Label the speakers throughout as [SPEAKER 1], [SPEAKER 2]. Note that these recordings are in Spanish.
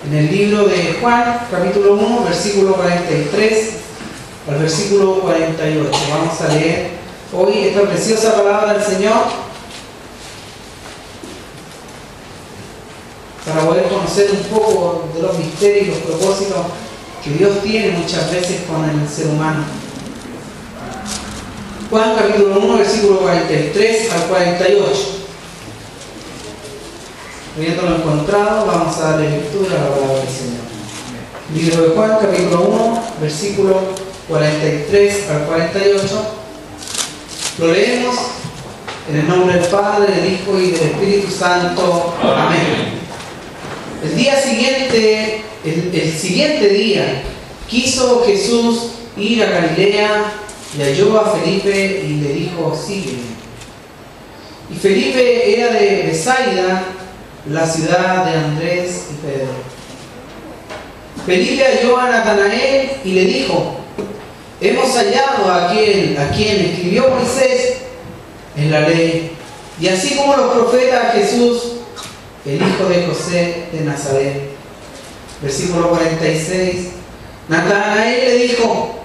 [SPEAKER 1] en el libro de Juan, capítulo 1, versículo 43 al versículo 48. Vamos a leer hoy esta preciosa palabra del Señor para poder conocer un poco de los misterios y los propósitos que Dios tiene muchas veces con el ser humano. Juan capítulo 1, versículo 43 al 48. Habiéndolo encontrado, vamos a darle lectura a la palabra del Señor. Libro de Juan, capítulo 1, versículo 43 al 48. Lo leemos en el nombre del Padre, del Hijo y del Espíritu Santo. Amén. El día siguiente, el siguiente día, quiso Jesús ir a Galilea y halló a Felipe y le dijo: sígueme. Y Felipe era de Betsaida, la ciudad de Andrés y Pedro. Felipe halló a Natanael y le dijo: hemos hallado a aquel a quien escribió Moisés en la ley, y así como los profetas, Jesús, el hijo de José de Nazaret. Versículo 46. Natanael le dijo: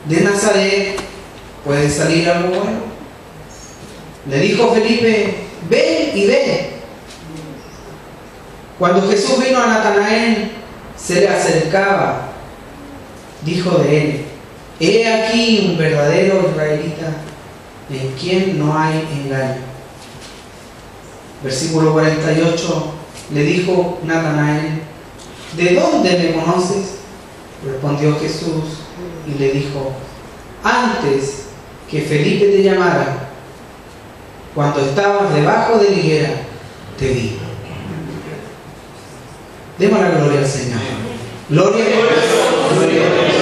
[SPEAKER 1] ¿de Nazaret puede salir algo bueno? Le dijo Felipe: ven y ve. Cuando Jesús vino a Natanael, se le acercaba, dijo de él: he aquí un verdadero israelita, en quien no hay engaño. Versículo 48, le dijo Natanael: ¿de dónde me conoces? Respondió Jesús y le dijo: antes que Felipe te llamara, cuando estabas debajo de la higuera, te vi. Demos la gloria al Señor. Gloria a Dios. Gloria a Dios.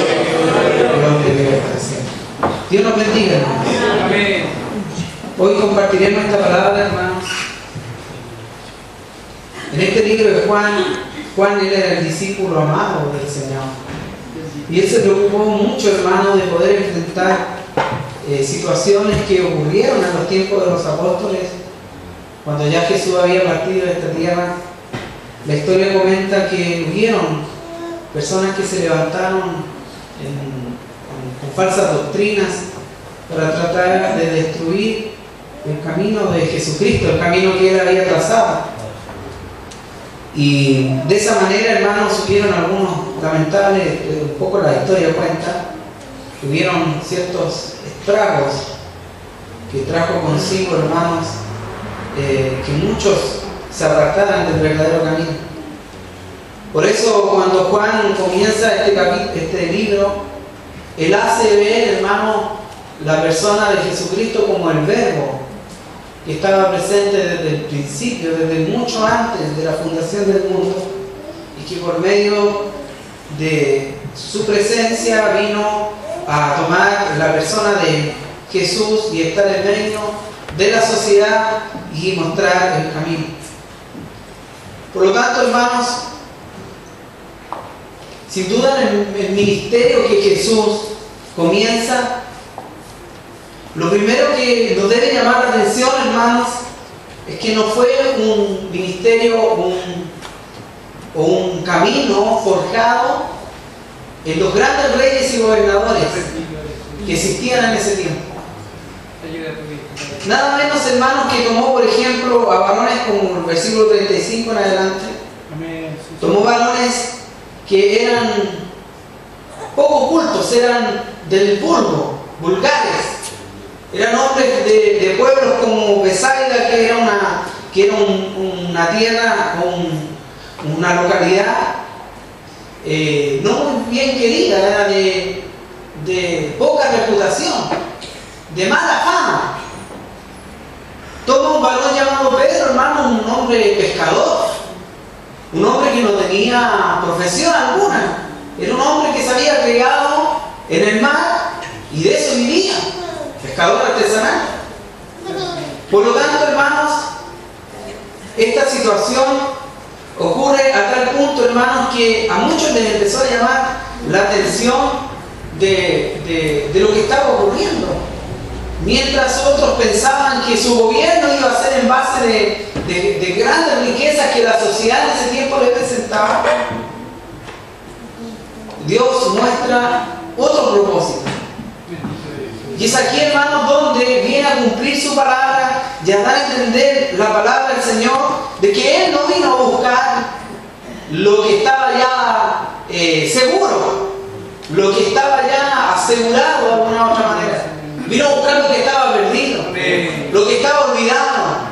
[SPEAKER 1] Gloria a Dios para siempre. Dios nos bendiga, hermanos. Amén. Hoy compartiremos esta palabra, hermanos. En este libro de Juan él era el discípulo amado del Señor. Y él se preocupó mucho, hermano, de poder enfrentar situaciones que ocurrieron en los tiempos de los apóstoles, cuando ya Jesús había partido de esta tierra. La historia comenta que hubieron personas que se levantaron con falsas doctrinas para tratar de destruir el camino de Jesucristo, el camino que él había trazado. Y de esa manera, hermanos, hubieron algunos lamentables, un poco la historia cuenta, hubieron ciertos estragos que trajo consigo, hermanos, que muchos se apartaran del verdadero camino. Por eso, cuando Juan comienza este libro, él hace ver, hermano, la persona de Jesucristo como el Verbo, que estaba presente desde el principio, desde mucho antes de la fundación del mundo, y que por medio de su presencia vino a tomar la persona de Jesús y estar en medio de la sociedad y mostrar el camino. Por lo tanto, hermanos, sin duda el ministerio que Jesús comienza, lo primero que nos debe llamar la atención, hermanos, es que no fue un ministerio o un camino forjado en los grandes reyes y gobernadores que existían en ese tiempo. Nada menos, hermanos, que tomó, por ejemplo, a varones como el versículo 35 en adelante. Tomó varones que eran poco cultos, eran del vulgo, vulgares. Eran hombres de pueblos como Betsaida, que era una tierra, una localidad no muy bien querida, era de poca reputación, de mala fama. Toma un varón llamado Pedro, hermano, un hombre pescador, un hombre que no tenía profesión alguna, era un hombre que se había criado en el mar y de eso vivía, pescador artesanal. Por lo tanto, hermanos, esta situación ocurre a tal punto, hermanos, que a muchos les empezó a llamar la atención de lo que estaba ocurriendo. Mientras otros pensaban que su gobierno iba a ser en base de grandes riquezas que la sociedad en ese tiempo le presentaba, Dios muestra otro propósito. Y es aquí, hermanos, donde viene a cumplir su palabra y a dar a entender la palabra del Señor de que Él no vino a buscar lo que estaba ya seguro, lo que estaba ya asegurado de alguna u otra manera. Vino a buscar lo que estaba perdido, lo que estaba olvidado,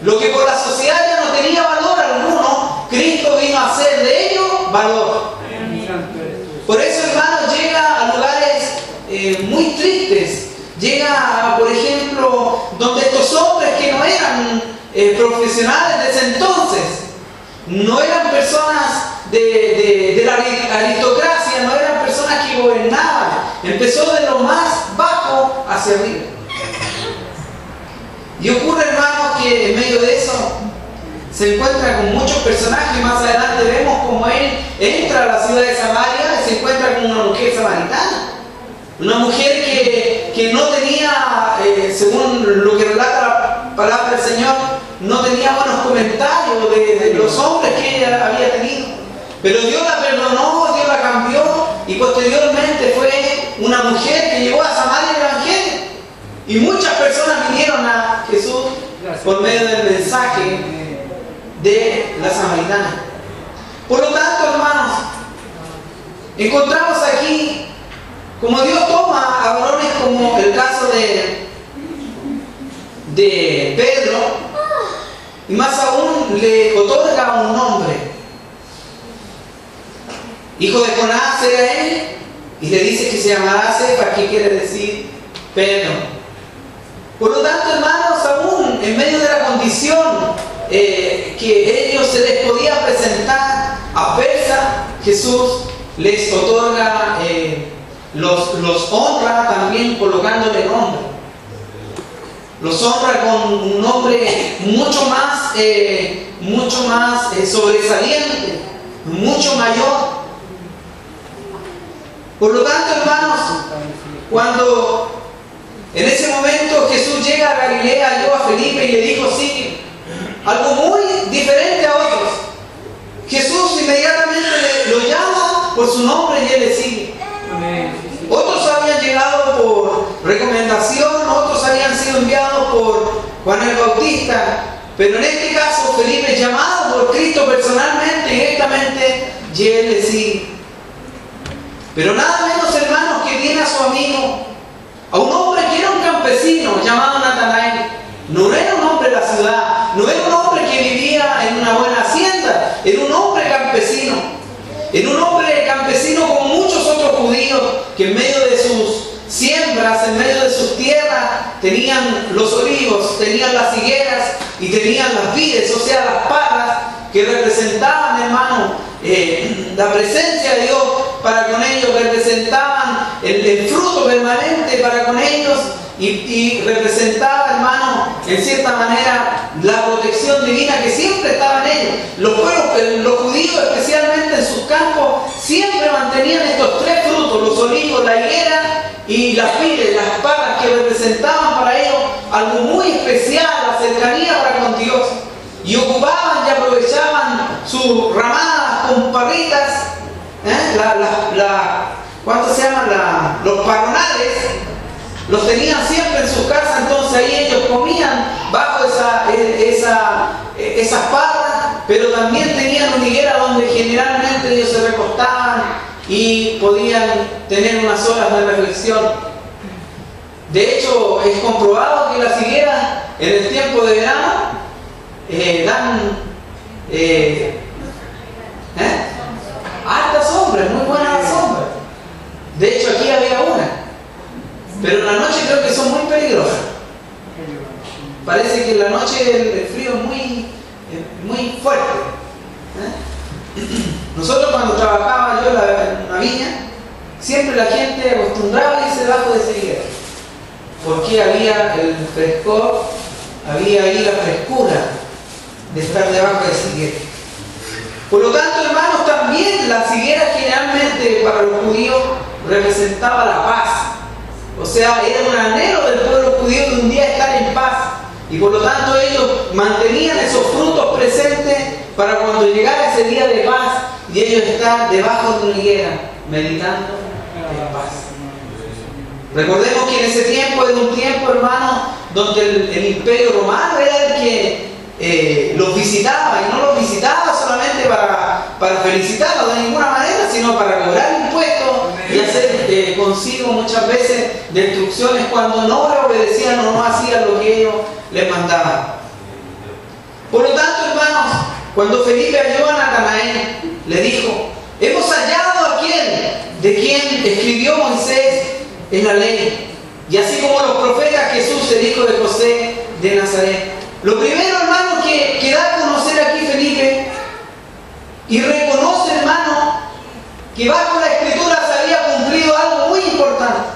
[SPEAKER 1] lo que por la sociedad ya no tenía valor alguno. Cristo vino a hacer de ello valor. Por eso, hermanos, llega a lugares muy tristes. Llega, por ejemplo, donde estos hombres que no eran profesionales de ese entonces, no eran personas de la aristocracia, no eran personas que gobernaban. Empezó de lo más bajo hacia arriba. Y ocurre, hermanos, que en medio de eso se encuentra con muchos personajes. Más adelante vemos como él entra a la ciudad de Samaria y se encuentra con una mujer samaritana. Una mujer que no tenía, según lo que relata la palabra del Señor, no tenía buenos comentarios de los hombres que ella había tenido. Pero Dios la perdonó, Dios la cambió y posteriormente fue una mujer que llevó a Samaria el Evangelio. Y muchas personas vinieron a Jesús por medio del mensaje de la samaritana. Por lo tanto, hermanos, encontramos aquí como Dios toma a varones como el caso de Pedro, y más aún le otorga un nombre. Hijo de Jonás era él, y le dice que se llamará Cefa, que quiere decir Pedro. Por lo tanto, hermanos, aún en medio de la condición que ellos se les podía presentar adversa, Jesús les otorga, los honra también colocándole nombre. Los honra con un nombre mucho más sobresaliente, mucho mayor. Por lo tanto, hermanos, cuando en ese momento Jesús llega a Galilea, halló a Felipe y le dijo: sigue. Algo muy diferente a otros. Jesús inmediatamente lo llama por su nombre y él le sigue. Otros habían llegado por recomendación, otros habían sido enviados por Juan el Bautista, pero en este caso Felipe es llamado por Cristo personalmente, directamente, y él le sigue. Pero nada menos, hermanos, que viene a su amigo, a un hombre que era un campesino llamado Natanael. No era un hombre de la ciudad, no era un hombre que vivía en una buena hacienda, era un hombre campesino. Era un hombre campesino como muchos otros judíos que en medio de sus siembras, en medio de sus tierras, tenían los olivos, tenían las higueras y tenían las vides, o sea, las parras, que representaban, hermano, la presencia de Dios para con ellos, representaban el fruto permanente para con ellos y representaba, hermano, en cierta manera la protección divina que siempre estaba en ellos. Los judíos, especialmente en sus campos, siempre mantenían estos tres frutos: los olivos, la higuera y las vides, las parras, que representaban para ellos algo muy especial, la cercanía para con Dios. Y ocupaban y aprovechaban sus ramadas con parritas, ¿cuánto se llaman? Los parronales, los tenían siempre en sus casas. Entonces ahí ellos comían bajo esas parras, pero también tenían una higuera donde generalmente ellos se recostaban y podían tener unas horas de reflexión. De hecho, es comprobado que las higueras en el tiempo de verano dan alta sombra, muy buena sombra. De hecho, aquí había una, pero en la noche creo que son muy peligrosas. Parece que en la noche el frío es muy fuerte. Nosotros, cuando trabajaba yo en una viña, siempre la gente acostumbraba a irse debajo de esa higuera, porque había el frescor, había ahí la frescura de estar debajo de esa higuera. Por lo tanto, hermanos, también las higueras generalmente para los judíos representaba la paz. O sea, era un anhelo del pueblo judío de un día estar en paz. Y por lo tanto ellos mantenían esos frutos presentes para cuando llegara ese día de paz y ellos ellos estar debajo de una higuera, meditando en paz. Recordemos que en ese tiempo era un tiempo, hermanos, donde el imperio romano era el que los visitaba, y no los visitaba solamente para felicitarlos de ninguna manera, sino para cobrar impuestos y hacer consigo muchas veces destrucciones cuando no le obedecían o no hacían lo que ellos les mandaban. Por lo tanto, hermanos, cuando Felipe halló a Natanael, le dijo: hemos hallado a aquel de quien escribió Moisés en la ley, y así como los profetas, Jesús, el hijo de José de Nazaret. Lo primero, hermano, que da a conocer aquí Felipe, y reconoce, hermano, que bajo la Escritura se había cumplido algo muy importante.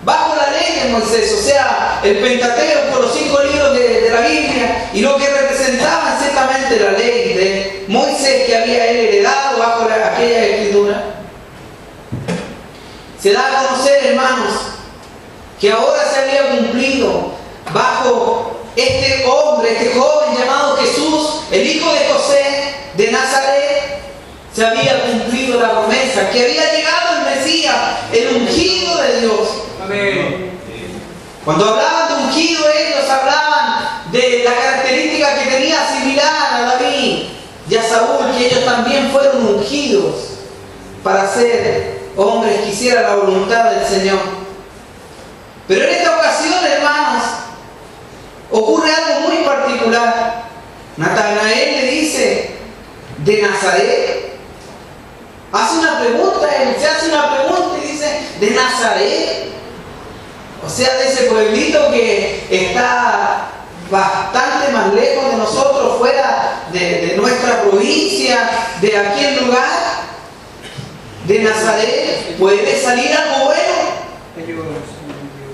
[SPEAKER 1] Bajo la ley de Moisés, o sea, el Pentateuco, los 5 libros de la Biblia, y lo que representaban ciertamente la ley de Moisés que había él heredado bajo aquella Escritura, se da a conocer, hermanos, que ahora se había cumplido bajo este hombre, este joven llamado Jesús, el hijo de José de Nazaret. Se había cumplido la promesa, que había llegado el Mesías, el ungido de Dios. Amén. Cuando hablaban de ungido, ellos hablaban de la característica que tenía similar a David y a Saúl, que ellos también fueron ungidos para ser hombres que hicieran la voluntad del Señor. Pero en esta ocasión, hermanos, ocurre algo muy particular. Natanael le dice: ¿de Nazaret? Hace una pregunta, él se hace una pregunta y dice: ¿de Nazaret? O sea, de ese pueblito que está bastante más lejos de nosotros, fuera de nuestra provincia, de aquel lugar. ¿De Nazaret puede salir algo bueno?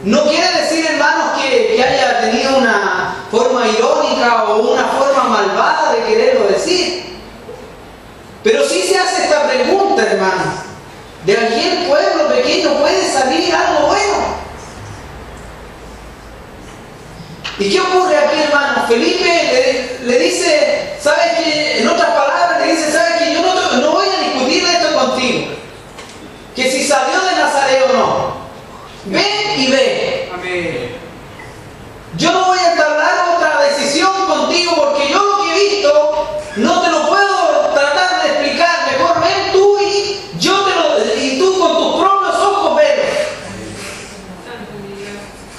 [SPEAKER 1] No quiere decir, hermanos, que haya tenido una forma irónica o una forma malvada de quererlo decir. Pero sí se hace esta pregunta, hermanos: ¿de aquel pueblo pequeño puede salir algo bueno? ¿Y qué ocurre aquí, hermanos? Felipe le dice, ¿sabes qué? En otras palabras le dice: ¿sabes qué? Yo no voy a discutir esto contigo, que si salió de Nazaret o no. Ven y ve. Amén. Yo no voy a entablar otra decisión contigo, porque yo lo que he visto no te lo puedo tratar de explicar. Mejor ven tú y tú con tus propios ojos velo.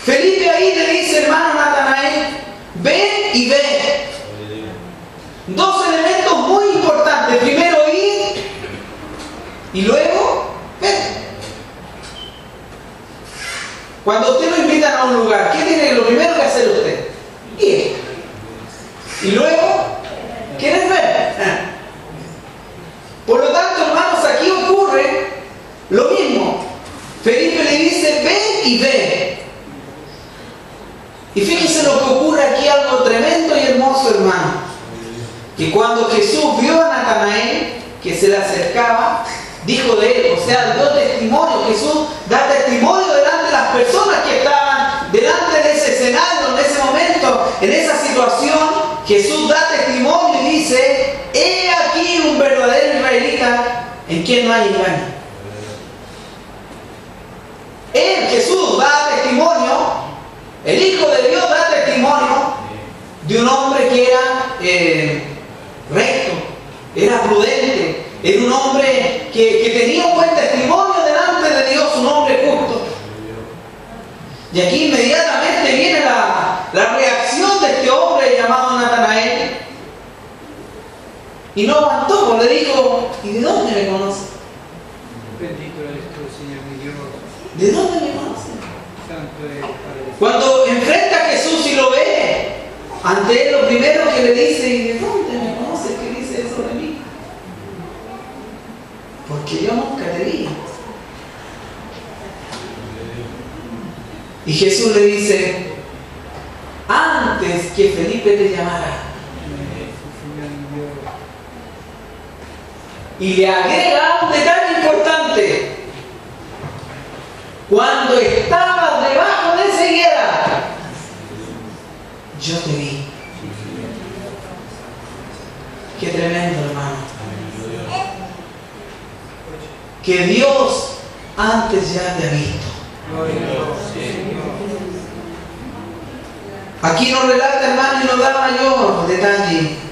[SPEAKER 1] Felipe ahí le dice, hermano Natanael: ven y ve. Dos elementos muy importantes. Primero, ir, y luego ver. Cuando usted lo invitan a un lugar, ¿qué tiene lo primero que hacer usted? Ir. Y luego, ¿quieres ver? Por lo tanto, hermanos, aquí ocurre lo mismo. Felipe le dice: ven y ve. Y fíjense lo que ocurre aquí, algo tremendo y hermoso, hermano. Que cuando Jesús vio a Natanael que se le acercaba, dijo de él, o sea, dio testimonio. Jesús da testimonio delante de las personas que estaban delante de ese escenario, en ese momento, en esa situación. Jesús da testimonio y dice: he aquí un verdadero israelita en quien no hay engaño. Él, Jesús, da testimonio, el Hijo de Dios da testimonio de un hombre que era recto, era prudente, era un hombre que tenía un buen testimonio delante de Dios, un hombre justo. Y aquí inmediatamente viene la reacción de este hombre llamado Natanael. Y no aguantó, pues le dijo: ¿y de dónde me conoce?
[SPEAKER 2] Bendito eres tú, Señor mi Dios.
[SPEAKER 1] ¿De dónde me conoce?
[SPEAKER 2] Santo eres, Padre.
[SPEAKER 1] Cuando enfrenta a Jesús y lo ve, ante él lo primero que le dice: ¿y de dónde me conoces que dice eso de mí? Porque yo nunca te vi. Y Jesús le dice: antes que Felipe te llamara. Y le agrega un detalle importante: cuando estabas debajo de esa higuera, yo te vi. Qué tremendo, hermano. que Dios antes ya te ha visto. Aquí nos relata, hermano, y nos da mayor detalle